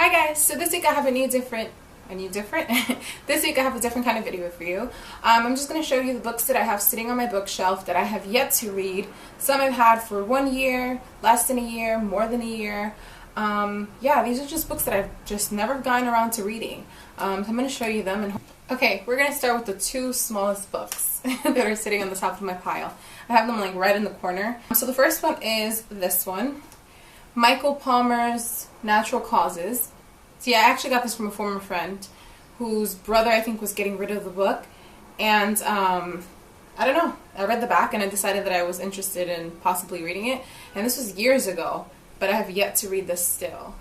Hi guys, so this week I have this week I have a different kind of video for you. I'm just going to show you the books that I have sitting on my bookshelf that I have yet to read. Some I've had for 1 year, less than a year, more than a year. Yeah, these are just books that I've just never gotten around to reading. I'm going to show you them. Okay, we're going to start with the two smallest books that are sitting on the top of my pile. I have them like right in the corner. So the first one is this one, Michael Palmer's Natural Causes. So yeah, I actually got this from a former friend whose brother I think was getting rid of the book, and I don't know, I read the back and I decided that I was interested in possibly reading it, and this was years ago, but I have yet to read this still.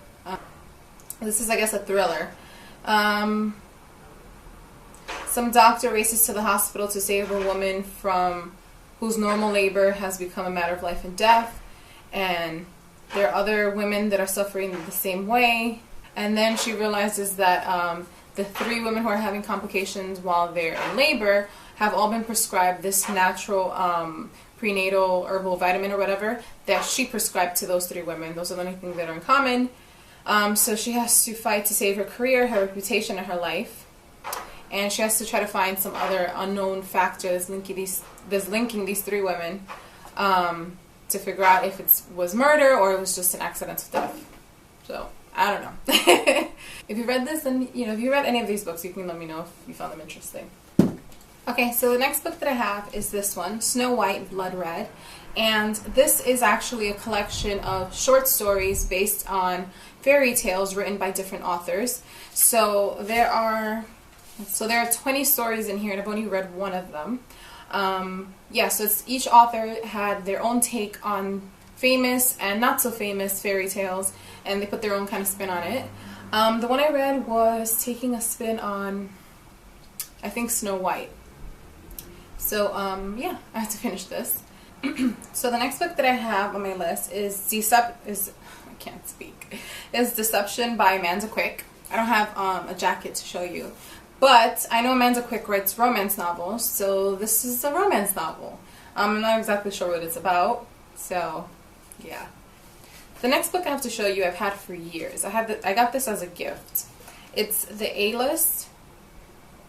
This is, I guess, a thriller. Some doctor races to the hospital to save a woman from whose normal labor has become a matter of life and death, and there are other women that are suffering the same way. And then she realizes that the 3 women who are having complications while they're in labor have all been prescribed this natural prenatal herbal vitamin or whatever that she prescribed to those 3 women. Those are the only things that are in common. So she has to fight to save her career, her reputation, and her life. And she has to try to find some other unknown factor that's linking these 3 women to figure out if it was murder or it was just an accidental death. So I don't know. If you read this, then, you know, if you read any of these books, you can let me know if you found them interesting. Okay, so the next book that I have is this one, Snow White, Blood Red. And this is actually a collection of short stories based on fairy tales written by different authors. So there are 20 stories in here, and I've only read one of them. Yeah, so each author had their own take on famous and not so famous fairy tales, and they put their own kind of spin on it. The one I read was taking a spin on, I think, Snow White. So yeah, I have to finish this. So the next book that I have on my list is Deception by Amanda Quick. I don't have a jacket to show you, but I know Amanda Quick writes romance novels, so this is a romance novel. I'm not exactly sure what it's about, so yeah. The next book I have to show you I've had for years. I got this as a gift. It's The A-List.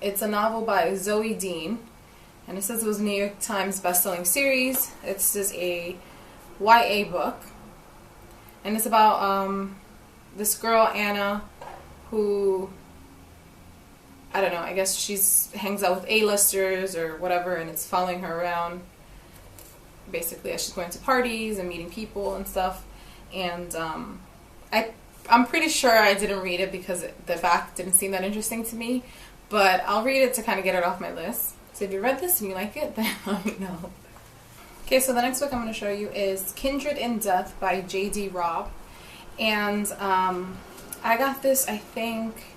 It's a novel by Zoe Dean, and it says it was a New York Times bestselling series. This is a YA book, and it's about this girl, Anna, who, I don't know, I guess she's hangs out with A-listers or whatever, and it's following her around basically as she's going to parties and meeting people and stuff. And I'm pretty sure I didn't read it because the back didn't seem that interesting to me, but I'll read it to kind of get it off my list. So if you read this and you like it, then let me know. Okay, so the next book I'm going to show you is Kindred in Death by J.D. Robb. And I got this, I think,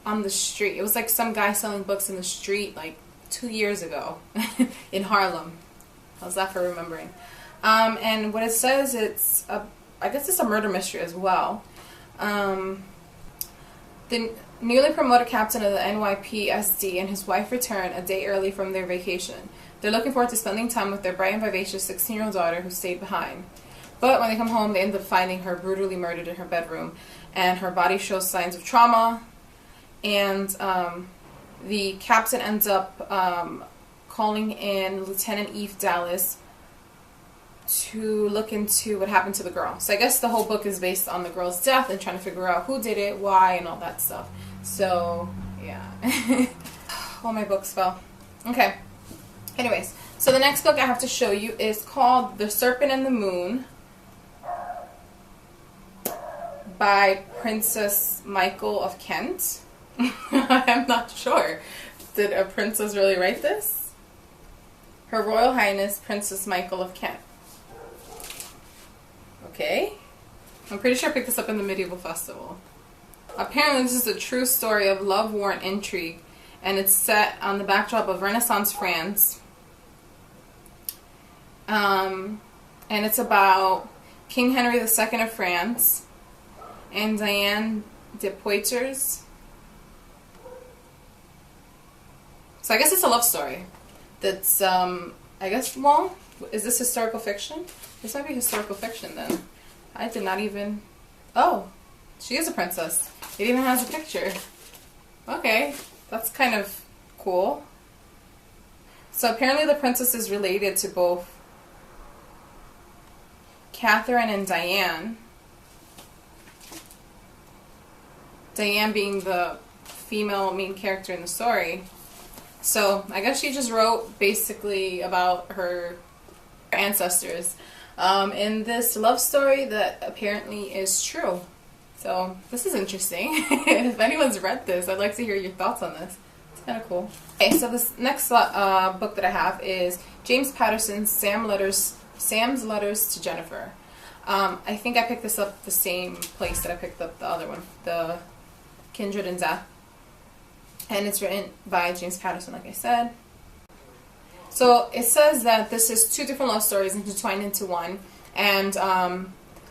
on the street. It was like some guy selling books in the street like 2 years ago in Harlem. How's that for remembering? And what it says, I guess it's a murder mystery as well. The newly promoted captain of the NYPSD and his wife return a day early from their vacation. They're looking forward to spending time with their bright and vivacious 16-year-old daughter who stayed behind. But when they come home, they end up finding her brutally murdered in her bedroom, and her body shows signs of trauma. And the captain ends up calling in Lieutenant Eve Dallas to look into what happened to the girl. So I guess the whole book is based on the girl's death and trying to figure out who did it, why, and all that stuff. So, yeah. All my books fell. Okay. Anyways, so the next book I have to show you is called The Serpent and the Moon by Princess Michael of Kent. I'm not sure. Did a princess really write this? Her Royal Highness Princess Michael of Kent. Okay. I'm pretty sure I picked this up in the Medieval Festival. Apparently this is a true story of love, war, and intrigue, and it's set on the backdrop of Renaissance France. And it's about King Henry II of France and Diane de Poitiers. So I guess it's a love story. That's, I guess, well, is this historical fiction? This might be historical fiction then. I did not even, oh, She is a princess. It even has a picture. Okay, that's kind of cool. So apparently the princess is related to both Catherine and Diane. Diane being the female main character in the story. So I guess she just wrote basically about her ancestors in this love story that apparently is true. So this is interesting. If anyone's read this, I'd like to hear your thoughts on this. It's kind of cool. Okay, so this next book that I have is James Patterson's Sam's Letters to Jennifer. I think I picked this up the same place that I picked up the other one, the Kindred and Death. And it's written by James Patterson, like I said. So it says that this is two different love stories intertwined into one. And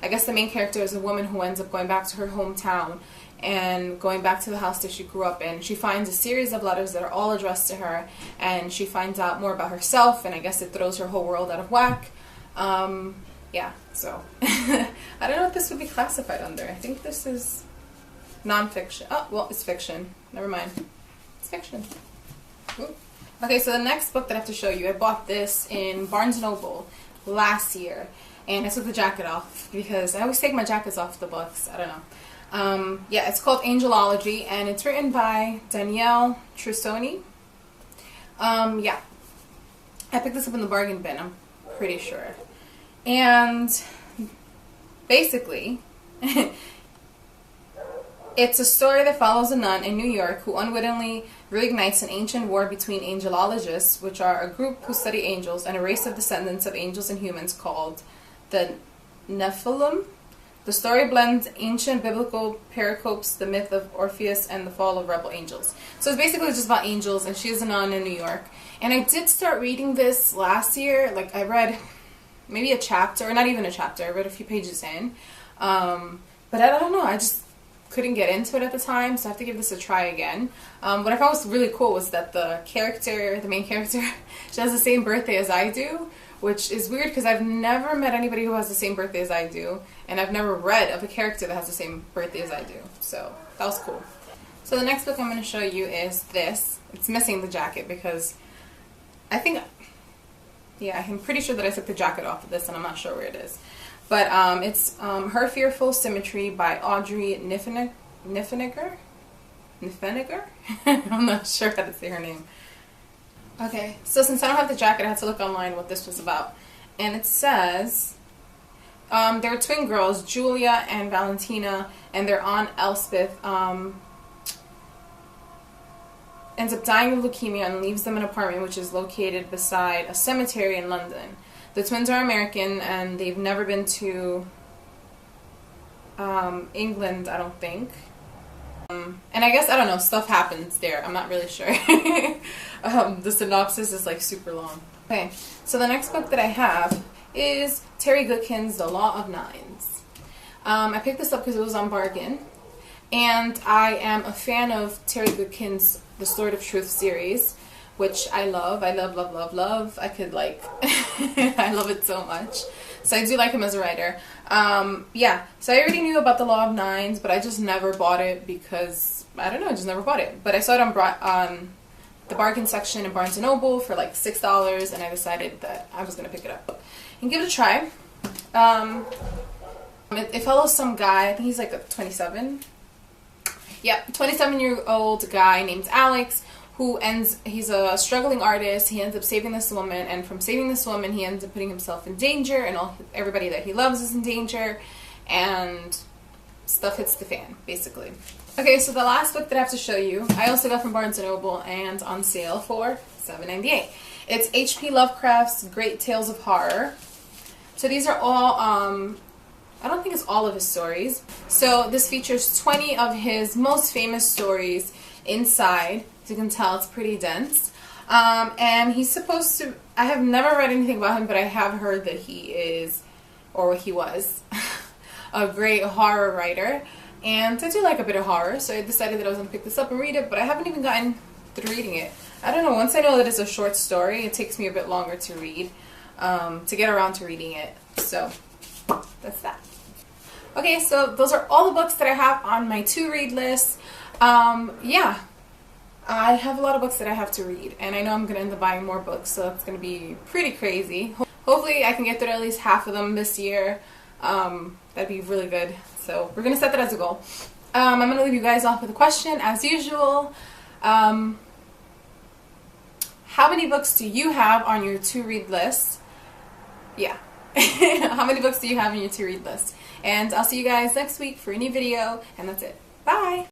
I guess the main character is a woman who ends up going back to her hometown and going back to the house that she grew up in. She finds a series of letters that are all addressed to her, and she finds out more about herself, and I guess it throws her whole world out of whack. Yeah, so I don't know what this would be classified under. I think this is non-fiction. Oh, well, it's fiction. Never mind. It's fiction. Ooh. Okay, so the next book that I have to show you, I bought this in Barnes & Noble last year, and I took the jacket off because I always take my jackets off the books. I don't know. Yeah, it's called Angelology, and it's written by Danielle Trussoni. Yeah, I picked this up in the bargain bin, I'm pretty sure. And basically, it's a story that follows a nun in New York who unwittingly reignites an ancient war between angelologists, which are a group who study angels, and a race of descendants of angels and humans called the Nephilim. The story blends ancient biblical pericopes, the myth of Orpheus, and the fall of rebel angels. So it's basically just about angels, and she's a nun in New York. And I did start reading this last year. Like, I read maybe a chapter, or not even a chapter. I read a few pages in. But I don't know. I just couldn't get into it at the time, so I have to give this a try again. What I found was really cool was that the main character, she has the same birthday as I do, which is weird because I've never met anybody who has the same birthday as I do, and I've never read of a character that has the same birthday as I do, so that was cool. So the next book I'm going to show you is this. It's missing the jacket because I think, yeah, I'm pretty sure that I took the jacket off of this, and I'm not sure where it is. But it's Her Fearful Symmetry by Audrey Niffinegger? I'm not sure how to say her name. Okay, so since I don't have the jacket, I had to look online what this was about. And it says, they're twin girls, Julia and Valentina, and their aunt Elspeth ends up dying of leukemia and leaves them an apartment which is located beside a cemetery in London. The twins are American, and they've never been to England, I don't think. And I guess, I don't know, stuff happens there. I'm not really sure. The synopsis is like super long. Okay, so the next book that I have is Terry Goodkind's The Law of Nines. I picked this up because it was on bargain. And I am a fan of Terry Goodkind's The Sword of Truth series, which I love. I love, love, love, love. I could like, I love it so much. So I do like him as a writer. Yeah, so I already knew about The Law of Nines, but I just never bought it because, I don't know, I just never bought it. But I saw it on the bargain section in Barnes & Noble for like $6, and I decided that I was going to pick it up and give it a try. It follows some guy, I think he's like a 27. Yeah, 27-year-old guy named Alex, he's a struggling artist. He ends up saving this woman, and from saving this woman, he ends up putting himself in danger, and everybody that he loves is in danger, and stuff hits the fan, basically. Okay, so the last book that I have to show you, I also got from Barnes & Noble and on sale for $7.98. It's H.P. Lovecraft's Great Tales of Horror. So these are all, I don't think it's all of his stories. So this features 20 of his most famous stories inside. As you can tell, it's pretty dense. And he's supposed to, I have never read anything about him, but I have heard that he is, or he was, a great horror writer. And I do like a bit of horror, so I decided that I was going to pick this up and read it, but I haven't even gotten through reading it. I don't know, once I know that it's a short story, it takes me a bit longer to read, to get around to reading it. So, that's that. Okay, so those are all the books that I have on my to-read list. Yeah, I have a lot of books that I have to read, and I know I'm going to end up buying more books, so it's going to be pretty crazy. Hopefully I can get through at least half of them this year. That'd be really good. So we're going to set that as a goal. I'm going to leave you guys off with a question, as usual. How many books do you have on your to-read list? Yeah. How many books do you have on your to-read list? And I'll see you guys next week for a new video, and that's it. Bye!